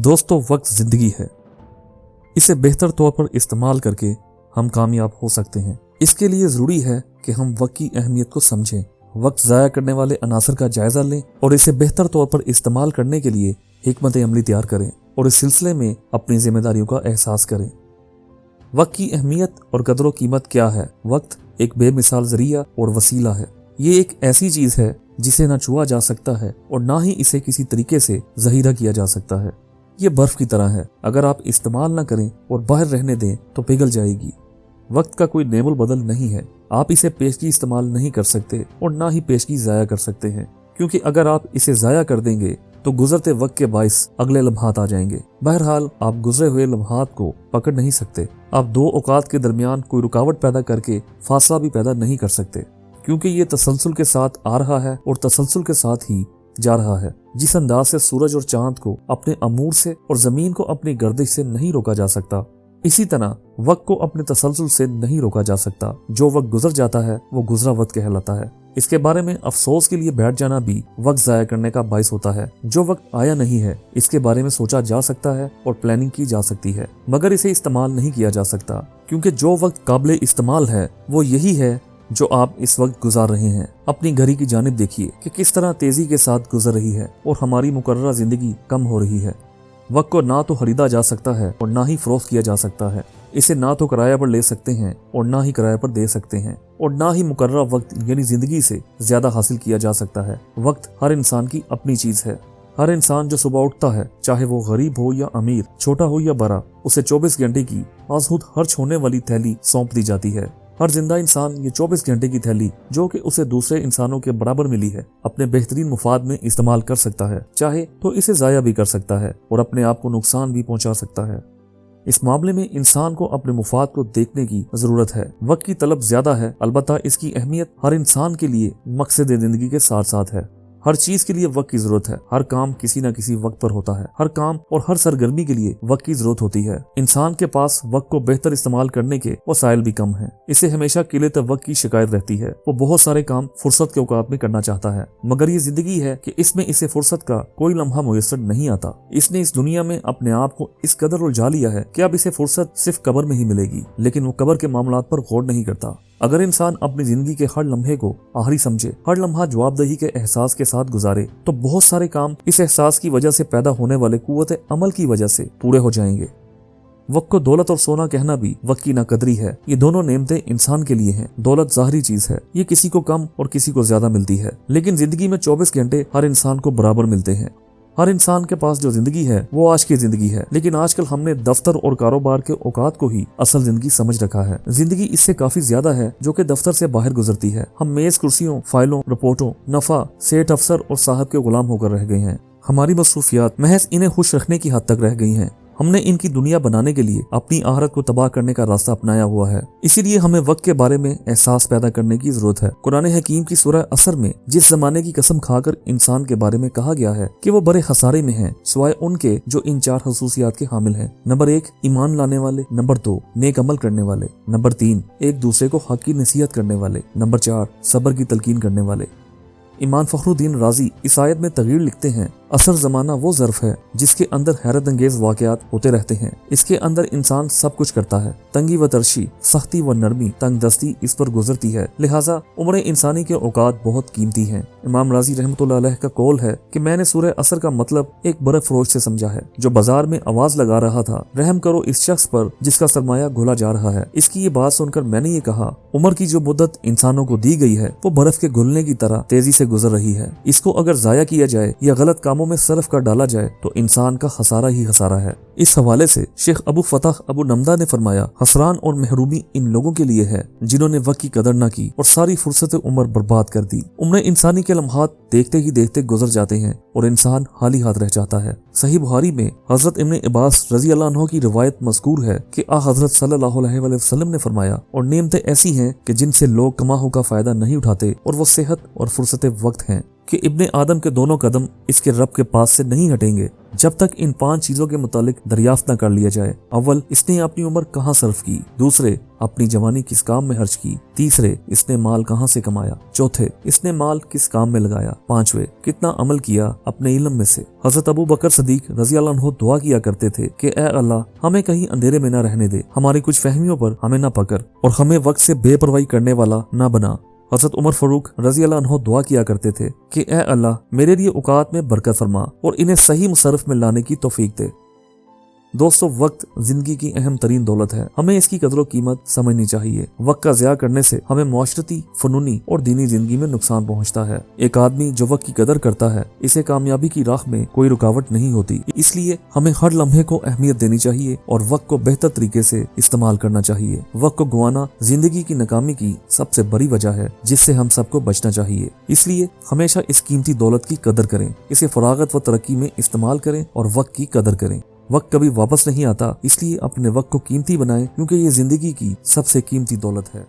दोस्तों, वक्त जिंदगी है। इसे बेहतर तौर पर इस्तेमाल करके हम कामयाब हो सकते हैं। इसके लिए जरूरी है कि हम वक्त की अहमियत को समझें, वक्त ज़ाया करने वाले अनासर का जायजा लें और इसे बेहतर तौर पर इस्तेमाल करने के लिए हिकमत अमली तैयार करें और इस सिलसिले में अपनी जिम्मेदारियों का एहसास करें। वक्त की अहमियत और कदर व कीमत क्या है? वक्त एक बेमिसाल जरिया और वसीला है। ये एक ऐसी चीज है जिसे ना छुआ जा सकता है और ना ही इसे किसी तरीके से ज़हीरा किया जा सकता है। ये बर्फ की तरह है, अगर आप इस्तेमाल ना करें और बाहर रहने दें तो पिघल जाएगी। वक्त का कोई नेमुल बदल नहीं है। आप इसे पेशगी इस्तेमाल नहीं कर सकते और ना ही पेशगी ज़ाया कर सकते हैं, क्योंकि अगर आप इसे ज़ाया कर देंगे तो गुजरते वक्त के बाइस अगले लम्हात आ जाएंगे। बहरहाल आप गुजरे हुए लम्हात को पकड़ नहीं सकते। आप दो औकात के दरमियान कोई रुकावट पैदा करके फासला भी पैदा नहीं कर सकते, क्योंकि ये तसलसल के साथ आ रहा है और तसलसल के साथ ही जा रहा है। जिस अंदाज से सूरज और चांद को अपने अमूर से और जमीन को अपनी गर्दिश से नहीं रोका जा सकता, इसी तरह वक्त को अपने तसलसल से नहीं रोका जा सकता। जो वक्त गुजर जाता है वो गुजरा वक्त कहलाता है। इसके बारे में अफसोस के लिए बैठ जाना भी वक्त ज़ाया करने का बाइस होता है। जो वक्त आया नहीं है इसके बारे में सोचा जा सकता है और प्लानिंग की जा सकती है, मगर इसे इस्तेमाल नहीं किया जा सकता, क्योंकि जो वक्त काबिल इस्तेमाल है वो यही है जो आप इस वक्त गुजार रहे हैं। अपनी घड़ी की जानिब देखिए कि किस तरह तेजी के साथ गुजर रही है और हमारी मुकर्ररा जिंदगी कम हो रही है। वक्त को ना तो खरीदा जा सकता है और ना ही फरोख्त किया जा सकता है। इसे ना तो किराए पर ले सकते हैं और ना ही किराए पर दे सकते हैं, और ना ही मुकर्ररा वक्त यानी जिंदगी से ज्यादा हासिल किया जा सकता है। वक्त हर इंसान की अपनी चीज है। हर इंसान जो सुबह उठता है, चाहे वो गरीब हो या अमीर, छोटा हो या बड़ा, उसे 24 घंटे की आज़मूद खर्च होने वाली थैली सौंप दी जाती है। हर जिंदा इंसान ये 24 घंटे की थैली, जो कि उसे दूसरे इंसानों के बराबर मिली है, अपने बेहतरीन मुफाद में इस्तेमाल कर सकता है। चाहे तो इसे जाया भी कर सकता है और अपने आप को नुकसान भी पहुंचा सकता है। इस मामले में इंसान को अपने मुफाद को देखने की जरूरत है। वक्त की तलब ज्यादा है, अलबत्ता इसकी अहमियत हर इंसान के लिए मकसद जिंदगी के साथ साथ है। हर चीज के लिए वक्त की जरूरत है। हर काम किसी न किसी वक्त पर होता है। हर काम और हर सरगर्मी के लिए वक्त की जरूरत होती है। इंसान के पास वक्त को बेहतर इस्तेमाल करने के वसाइल भी कम हैं। इसे हमेशा किले वक्त की शिकायत रहती है। वो बहुत सारे काम फुर्सत के औकात में करना चाहता है, मगर ये जिंदगी है कि इसमें इसे फुर्सत का कोई लम्हा मुयस्सर नहीं आता। इसने इस दुनिया में अपने आप को इस कदर उलझा लिया है कि अब इसे फुर्सत सिर्फ कब्र में ही मिलेगी, लेकिन वो कब्र के मामलात पर गौर नहीं करता। अगर इंसान अपनी जिंदगी के हर लम्हे को आखिरी समझे, हर लम्हा जवाबदेही के एहसास के साथ गुजारे, तो बहुत सारे काम इस एहसास की वजह से पैदा होने वाले कुव्वत अमल की वजह से पूरे हो जाएंगे। वक्त को दौलत और सोना कहना भी वक्त की नाकदरी है। ये दोनों नेमतें इंसान के लिए हैं। दौलत ज़ाहरी चीज है, ये किसी को कम और किसी को ज्यादा मिलती है, लेकिन जिंदगी में 24 घंटे हर इंसान को बराबर मिलते हैं। हर इंसान के पास जो जिंदगी है वो आज की जिंदगी है, लेकिन आजकल हमने दफ्तर और कारोबार के औकात को ही असल जिंदगी समझ रखा है। जिंदगी इससे काफी ज्यादा है जो कि दफ्तर से बाहर गुजरती है। हम मेज कुर्सियों, फाइलों, रिपोर्टों, नफा, सेठ, अफसर और साहब के गुलाम होकर रह गए हैं। हमारी मसरूफियात महज इन्हें खुश रखने की हद तक रह गई हैं। हमने इनकी दुनिया बनाने के लिए अपनी आहरत को तबाह करने का रास्ता अपनाया हुआ है। इसीलिए हमें वक्त के बारे में एहसास पैदा करने की जरूरत है। कुरान हकीम की सूरह असर में जिस जमाने की कसम खाकर इंसान के बारे में कहा गया है कि वो बड़े खसारे में हैं, सिवाय उनके जो इन 4 खसूसियात के हामिल हैं। नंबर 1, ईमान लाने वाले। नंबर 2, नेक अमल करने वाले। नंबर 3, एक दूसरे को हक की नसीहत करने वाले। नंबर 4, सब्र की तलकीन करने वाले। इमाम फखरुद्दीन राजी इस आयत में तगीर लिखते हैं, असर जमाना वो ज़र्फ है जिसके अंदर हैरत अंगेज वाकयात होते रहते हैं। इसके अंदर इंसान सब कुछ करता है। तंगी व तरशी, सख्ती व नरमी, तंग दस्ती इस पर गुजरती है। लिहाजा उम्र इंसानी के औकात बहुत कीमती हैं। इमाम राजी रहमतुल्लाह अलैह का कौल है कि मैंने सूरह असर का मतलब एक बर्फ फरोश से समझा है जो बाजार में आवाज लगा रहा था, रहम करो इस शख्स पर जिसका सरमाया घोला जा रहा है। इसकी ये बात सुनकर मैंने ये कहा, उम्र की जो मुद्दत इंसानों को दी गई है वो बर्फ के घुलने की तरह तेजी से गुजर रही है। इसको अगर जाया किया जाए या गलत कामों में सरफ कर डाला जाए तो इंसान का खसारा ही खसारा है। इस हवाले से शेख अबू फतह अबू नमदा ने फरमाया, हसरान और महरूमी इन लोगों के लिए है जिन्होंने वक्त की कदर न की और सारी फुर्सत उम्र बर्बाद कर दी। उम्र इंसानी के लम्हात देखते ही देखते गुजर जाते हैं और इंसान खाली हाथ रह जाता है। सही बुखारी में हजरत इब्न अब्बास रजी अल्लाह अन्हु की रिवायत मज़कूर है कि हजरत सल्लल्लाहु अलैहि वसल्लम ने फरमाया, और नेमतें ऐसी हैं कि जिनसे लोग कमाहों का फायदा नहीं उठाते और वो सेहत और फुर्सत वक्त हैं, कि इब्ने आदम के दोनों कदम इसके रब के पास से नहीं हटेंगे जब तक इन 5 चीजों के मुतालिक दरियाफ्त न कर लिया जाए। अव्वल, इसने अपनी उम्र कहाँ सर्फ की। दूसरे, अपनी जवानी किस काम में खर्च की। तीसरे, इसने माल कहाँ से कमाया। चौथे, इसने माल किस काम में लगाया। पांचवे, कितना अमल किया अपने इल्म में से। हजरत अबू बकर सदीक रज़ी अल्लाह अन्हु दुआ किया करते थे कि ए अल्लाह, हमें कहीं अंधेरे में न रहने दे, हमारी कुछ फहमियों पर हमें न पकड़ और हमें वक्त से बेपरवाही करने वाला न बना। हजरत उमर फारूक रज़ी अल्लाह अन्हु दुआ किया करते थे कि ए अल्लाह, मेरे लिए औकात में बरकत फरमा और इन्हें सही मुसरफ में लाने की तौफीक दे। दोस्तों, वक्त जिंदगी की अहम तरीन दौलत है, हमें इसकी कदर कीमत समझनी चाहिए। वक्त का ज़िया करने से हमें मुआशरती, फनूनी और दीनी जिंदगी में नुकसान पहुंचता है। एक आदमी जो वक्त की कदर करता है, इसे कामयाबी की राह में कोई रुकावट नहीं होती। इसलिए हमें हर लम्हे को अहमियत देनी चाहिए और वक्त को बेहतर तरीके से इस्तेमाल करना चाहिए। वक्त को गंवाना जिंदगी की नाकामी की सबसे बड़ी वजह है, जिससे हम सबको बचना चाहिए। इसलिए हमेशा इस कीमती दौलत की कदर करें, इसे फरागत व तरक्की में इस्तेमाल करें और वक्त की कदर करें। वक्त कभी वापस नहीं आता, इसलिए अपने वक्त को कीमती बनाएं, क्योंकि ये जिंदगी की सबसे कीमती दौलत है।